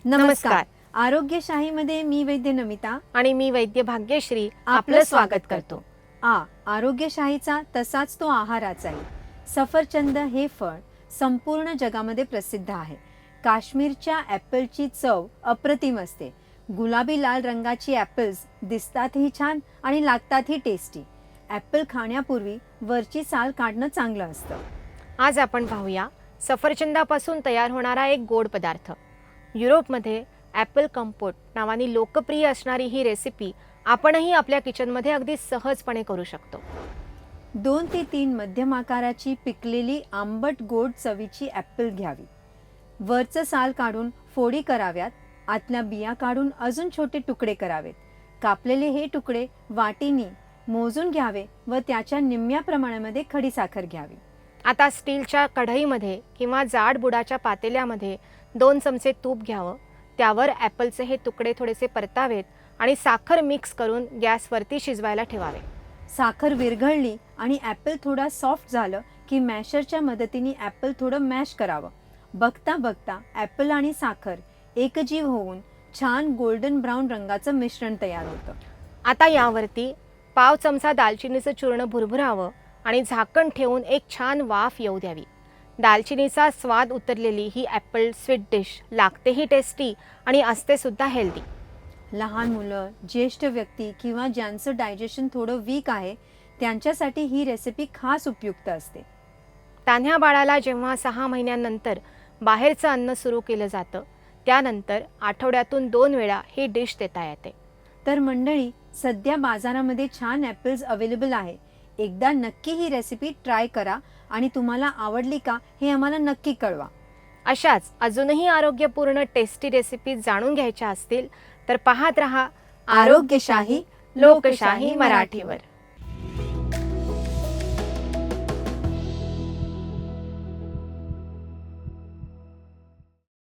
नमस्कार. आरोग्यशाहीमध्ये मी वैद्य नमिता आणि मी वैद्य भाग्यश्री आपलं स्वागत करतो. आरोग्यशाहीचा तसाच तो आहाराचाही. सफरचंद हे फळ संपूर्ण जगामध्ये प्रसिद्ध आहे. काश्मीरच्या ॲपलची चव अप्रतिम असते. गुलाबी लाल रंगाची ॲपल्स दिसतातही छान आणि लागतातही टेस्टी. ॲपल खाण्यापूर्वी वरची साल काढणं चांगलं असतं. आज आपण पाहूया सफरचंदापासून तयार होणारा एक गोड पदार्थ. युरोपमध्ये ॲपल कंपोट नावाने लोकप्रिय असणारी ही रेसिपी आपणही आपल्या किचनमध्ये अगदी सहजपणे करू शकतो. 2 ते 3 मध्यम आकाराची पिकलेली आंबट गोड चवीची ॲपल घ्यावी. वरचं साल काढून फोडी कराव्यात. आतल्या बिया काढून अजून छोटे तुकडे करावेत. कापलेले हे तुकडे वाटीनी मोजून घ्यावे व त्याच्या निम्म्या प्रमाणामध्ये खडीसाखर घ्यावी. आता स्टीलच्या कढईमध्ये किंवा जाड बुडाच्या पातेल्यामध्ये 2 चमचे तूप घ्यावं. त्यावर ॲपलचे हे तुकडे थोडेसे परतावेत आणि साखर मिक्स करून गॅसवरती शिजवायला ठेवावे. साखर विरघळली आणि ॲपल थोडा सॉफ्ट झालं की मॅशरच्या मदतीने ॲपल थोडं मॅश करावं. बघता बघता ॲपल आणि साखर एकजीव होऊन छान गोल्डन ब्राऊन रंगाचं मिश्रण तयार होतं. आता यावरती पाव चमचा दालचिनीचं चूर्ण भुरभुरावं आणि झाकण ठेवून एक छान वाफ येऊ द्यावी. दालचिनीचा स्वाद उतरलेली ही ॲपल स्वीट डिश लागतेही टेस्टी आणि असते सुद्धा हेल्दी. लहान मुलं, ज्येष्ठ व्यक्ती किंवा ज्यांचं डायजेशन थोडं वीक आहे त्यांच्यासाठी ही रेसिपी खास उपयुक्त असते. तान्ह्या बाळाला जेव्हा 6 महिन्यांनंतर बाहेरचं अन्न सुरू केलं जातं त्यानंतर आठवड्यातून 2 वेळा ही डिश देता येते. तर मंडळी, सध्या बाजारामध्ये छान ॲपल्स अवेलेबल आहे. एकदा नक्की ही रेसिपी ट्राय करा आणि तुम्हाला आवडली का हे आम्हाला नक्की कळवा. अशाच अजूनही आरोग्यपूर्ण टेस्टी रेसिपीज जाणून घ्यायच्या असतील तर पाहत रहा आरोग्यशाही, लोकशाही मराठीवर.